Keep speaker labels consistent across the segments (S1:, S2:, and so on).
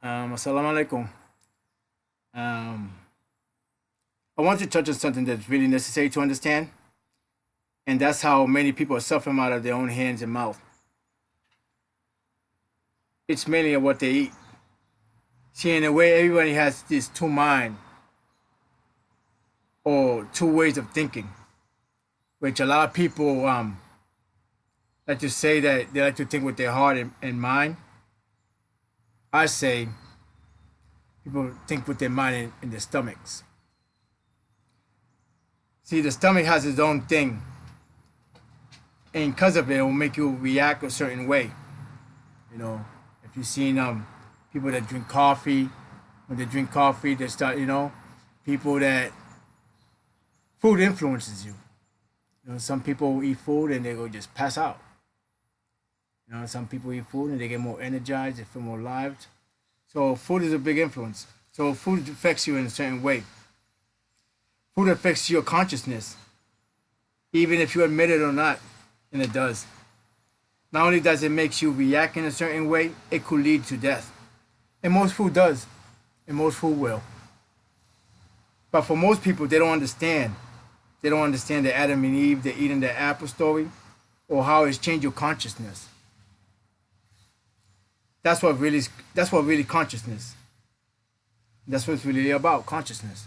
S1: Assalamu alaikum. Um, I want to touch on something that's really necessary to understand, and that's how many people are suffering out of their own hands and mouth. It's mainly what they eat. See, in a way, everybody has this two mind or two ways of thinking, which a lot of people like to say that they like to think with their heart and mind. I say people think with their mind and their stomachs. See, the stomach has its own thing, and because of it, it will make you react a certain way. You know, if you've seen people that drink coffee, when they drink coffee, they start. People that food influences you. Some people eat food and they go just pass out. Some people eat food and they get more energized, they feel more alive. So food is a big influence. So food affects you in a certain way. Food affects your consciousness, even if you admit it or not, and it does. Not only does it make you react in a certain way, it could lead to death. And most food does, and most food will. But for most people, they don't understand. They don't understand the Adam and Eve, the eating the apple story, or how it's changed your consciousness. That's what really consciousness. That's what it's really about, consciousness.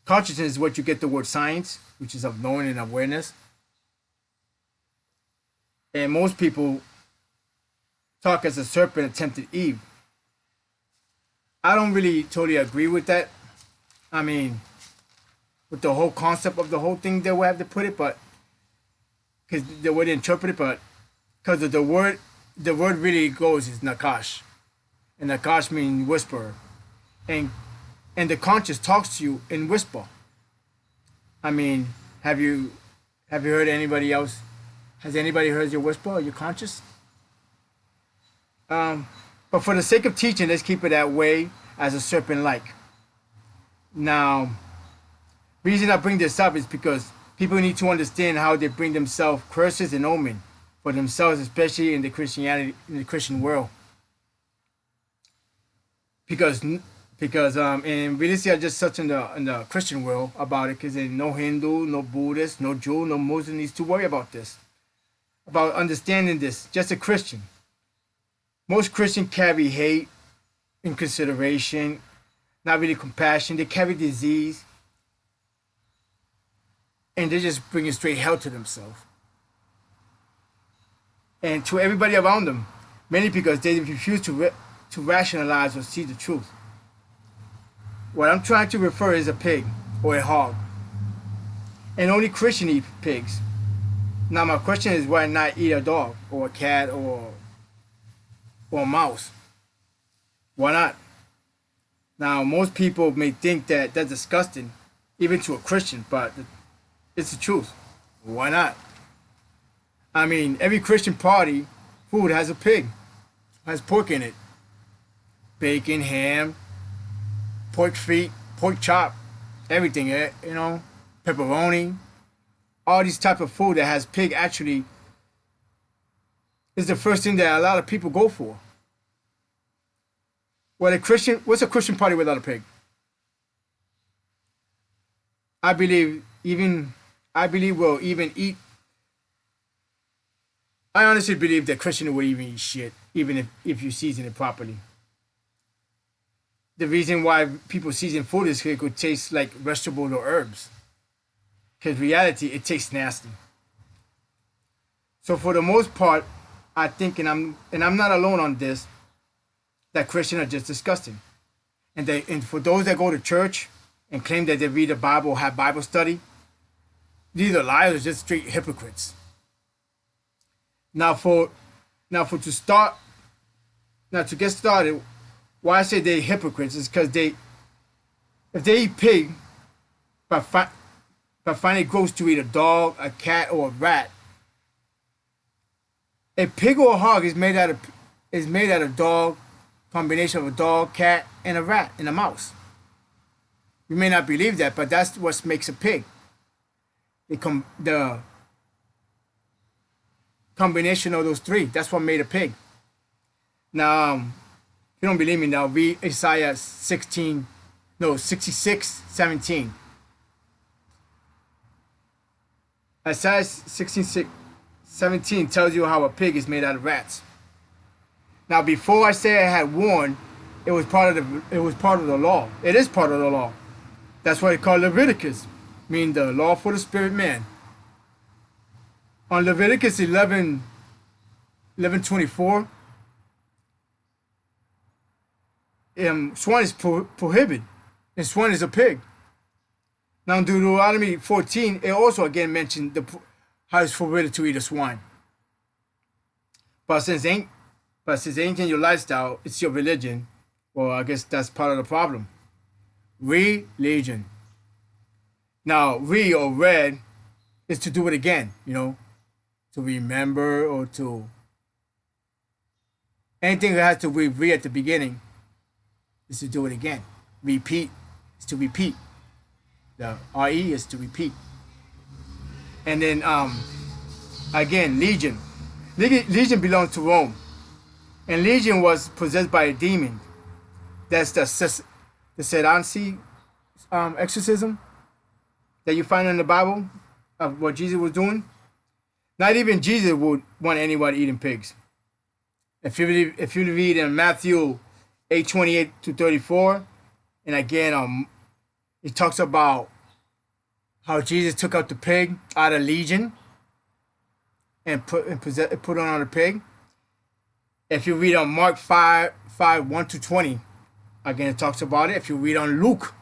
S1: Consciousness is what you get the word science, which is of knowing and awareness. And most people talk as a serpent tempted Eve. I don't really totally agree with that. I mean, with the whole concept of the whole thing, they will have to put it, but because the way they interpret it, but because of the word really goes is nakash, and nakash means whisperer, and the conscious talks to you in whisper. I mean, have you heard anybody else? Has anybody heard your whisper or your conscious? But for the sake of teaching, let's keep it that way as a serpent like. Now, reason I bring this up is because people need to understand how they bring themselves curses and omen for themselves, especially in the Christian world. Because and we see just such in the Christian world about it, because there's no Hindu, no Buddhist, no Jew, no Muslim needs to worry about this, about understanding this. Just a Christian. Most Christians carry hate, inconsideration, not really compassion. They carry disease, and they just bring straight hell to themselves and to everybody around them. Mainly because they refuse to rationalize or see the truth. What I'm trying to refer is a pig or a hog, and only Christians eat pigs. Now my question is, why not eat a dog or a cat or a mouse? Why not? Now most people may think that that's disgusting, even to a Christian, but it's the truth. Why not? I mean, every Christian party food has a pig, has pork in it, bacon, ham, pork feet, pork chop, everything. Pepperoni, all these type of food that has pig actually is the first thing that a lot of people go for. What's a Christian party without a pig? I believe we'll even eat. I honestly believe that Christian will even eat shit, even if you season it properly. The reason why people season food is because it could taste like vegetable or herbs. Because reality, it tastes nasty. So for the most part, I think, and I'm not alone on this, that Christians are just disgusting. And for those that go to church and claim that they read the Bible or have Bible study, these are liars or just straight hypocrites. Now to get started, why I say they're hypocrites is because if they eat pig, but find it gross to eat a dog, a cat, or a rat. A pig or a hog is made out of dog, combination of a dog, cat, and a rat and a mouse. You may not believe that, but that's what makes a pig. The combination of those three, that's what made a pig. Now, you don't believe me now, read Isaiah 66:17. Isaiah 16:17 tells you how a pig is made out of rats. Now, before Isaiah had warned, it was part of the law. It is part of the law. That's why it's called Leviticus, meaning the law for the spirit man. On Leviticus 11:24, swine is prohibited, and swine is a pig. Now in Deuteronomy 14, it also again mentioned how it's forbidden to eat a swine. But since it ain't in your lifestyle, it's your religion. Well, I guess that's part of the problem. Religion. Now, or read is to do it again, to remember or to anything that has to re at the beginning is to do it again. Repeat is to repeat. The RE is to repeat. And then again, legion. Legion belonged to Rome. And legion was possessed by a demon. That's the Sedansi exorcism that you find in the Bible of what Jesus was doing. Not even Jesus would want anyone eating pigs. If you read in Matthew 8:28-34, and again it talks about how Jesus took out the pig out of legion and put it on the pig. If you read on Mark 5:1-20, again it talks about it. If you read on Luke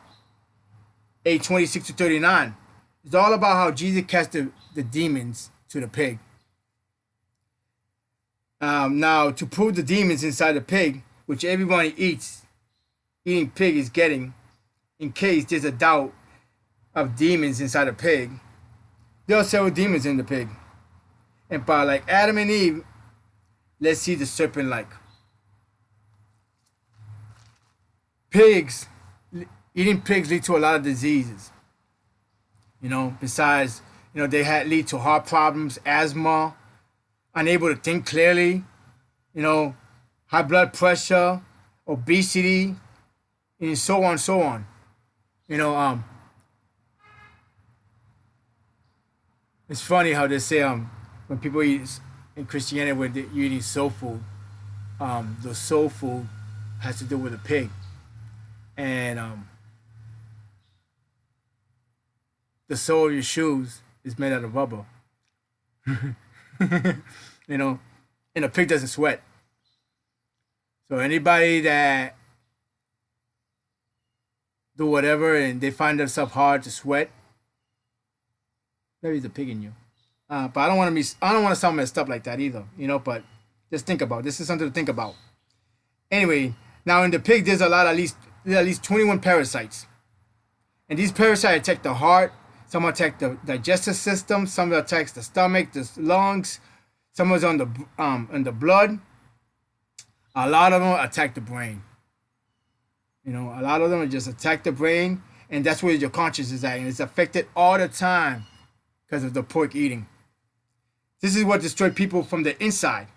S1: 8:26-39, it's all about how Jesus cast the demons to the pig. Now, to prove the demons inside the pig, which everyone eating pig is getting, in case there's a doubt of demons inside a pig, there are several demons in the pig. And by like Adam and Eve, let's see the serpent like. Eating pigs lead to a lot of diseases. Besides, they lead to heart problems, asthma, unable to think clearly, high blood pressure, obesity, and so on, so on. It's funny how they say when people eat in Christianity when you're eating soul food, the soul food has to do with a pig, and the sole of your shoes is made out of rubber. And a pig doesn't sweat. So anybody that do whatever and they find themselves hard to sweat, maybe it's a pig in you. But I don't want to sound messed up like that either, but just think about it. This is something to think about. Anyway, now in the pig there's at least 21 parasites. And these parasites attack the heart, some attack the digestive system, some attacks the stomach, the lungs, some is on the blood. A lot of them attack the brain. A lot of them just attack the brain, and that's where your conscience is at, and it's affected all the time because of the pork eating. This is what destroyed people from the inside.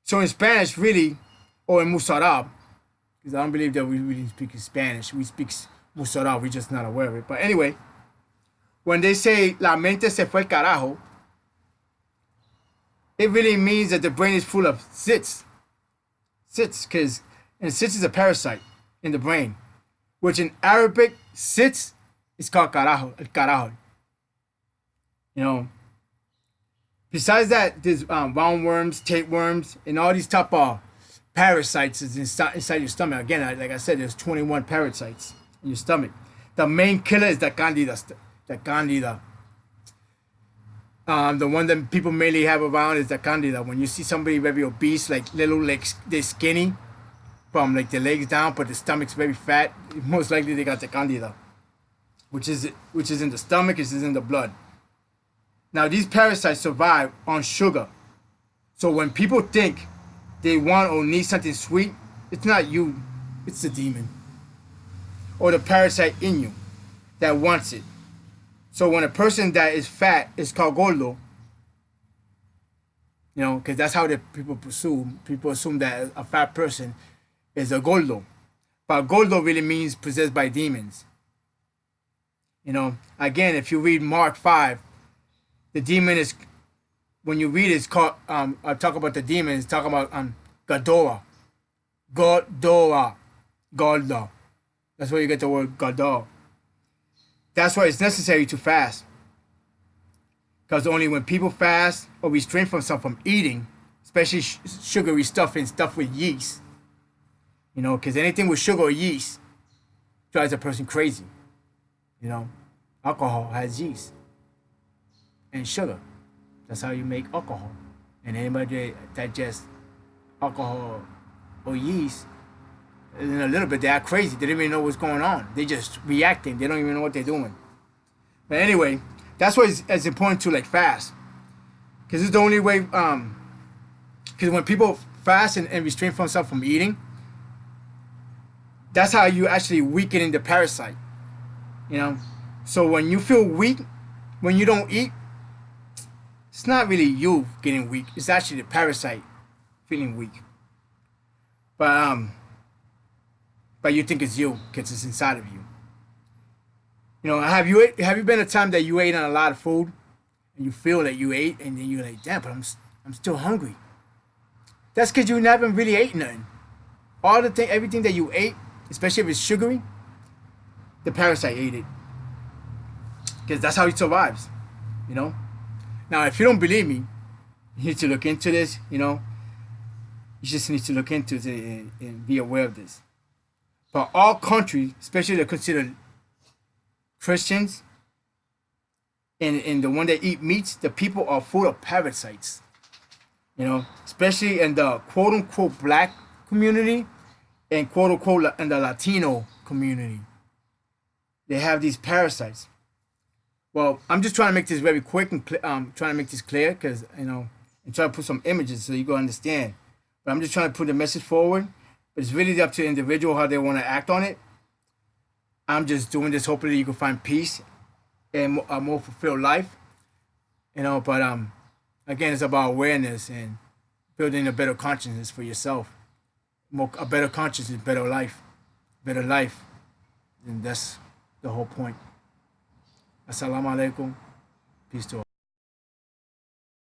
S1: So in Spanish, really, or in Musarab, because I don't believe that we really speak Spanish. We speak Musarab, we're just not aware of it. But anyway, when they say la mente se fue al carajo, it really means that the brain is full of cysts. Cysts is a parasite in the brain, which in Arabic, cysts is called carajo, el carajo. Besides that, there's roundworms, tapeworms, and all these type of parasites is inside your stomach. Again, like I said, there's 21 parasites in your stomach. The main killer is the candida. The one that people mainly have around is the candida. When you see somebody very obese, like little legs, they're skinny from like the legs down, but the stomach's very fat, most likely they got the candida, which is in the stomach, which is in the blood. Now these parasites survive on sugar. So when people think they want or need something sweet, it's not you, it's the demon or the parasite in you that wants it. So when a person that is fat is called gordo, because that's how people assume that a fat person is a gordo. But gordo really means possessed by demons. You know, again, if you read Mark 5, the demon is, when you read it, it's called, I talk about the demon, it's talking about Gadora. Gadora. Gador. That's where you get the word Gador. That's why it's necessary to fast. Because only when people fast or restrain themselves from eating, especially sugary stuff and stuff with yeast, you know, because anything with sugar or yeast drives a person crazy. You know, alcohol has yeast and sugar. That's how you make alcohol. And anybody that digests alcohol or yeast, in a little bit, they act crazy. They don't even know what's going on. They just reacting. They don't even know what they're doing. But anyway, that's why it's important to like fast, because it's the only way. Because when people fast and restrain themselves from eating, that's how you actually weaken the parasite. You know, so when you feel weak, when you don't eat, it's not really you getting weak. It's actually the parasite feeling weak. But you think it's you because it's inside of you. You know, have you been a time that you ate on a lot of food and you feel that you ate and then you're like, damn, but I'm still hungry. That's because you never really ate nothing. Everything that you ate, especially if it's sugary, the parasite ate it. Because that's how it survives, you know. Now, if you don't believe me, you need to look into this, you know. You just need to look into it and be aware of this. But all countries, especially that consider Christians and the one that eat meats, the people are full of parasites. You know, especially in the quote unquote black community and quote unquote in the Latino community. They have these parasites. Well, I'm just trying to make this very quick and trying to make this clear because, you know, and try to put some images so you can understand. But I'm just trying to put the message forward. But it's really up to the individual how they want to act on it. I'm just doing this hopefully you can find peace and a more fulfilled life. You know, but again, it's about awareness and building a better consciousness for yourself. A better consciousness, better life. Better life. And that's the whole point. Assalamu alaikum. Peace to all.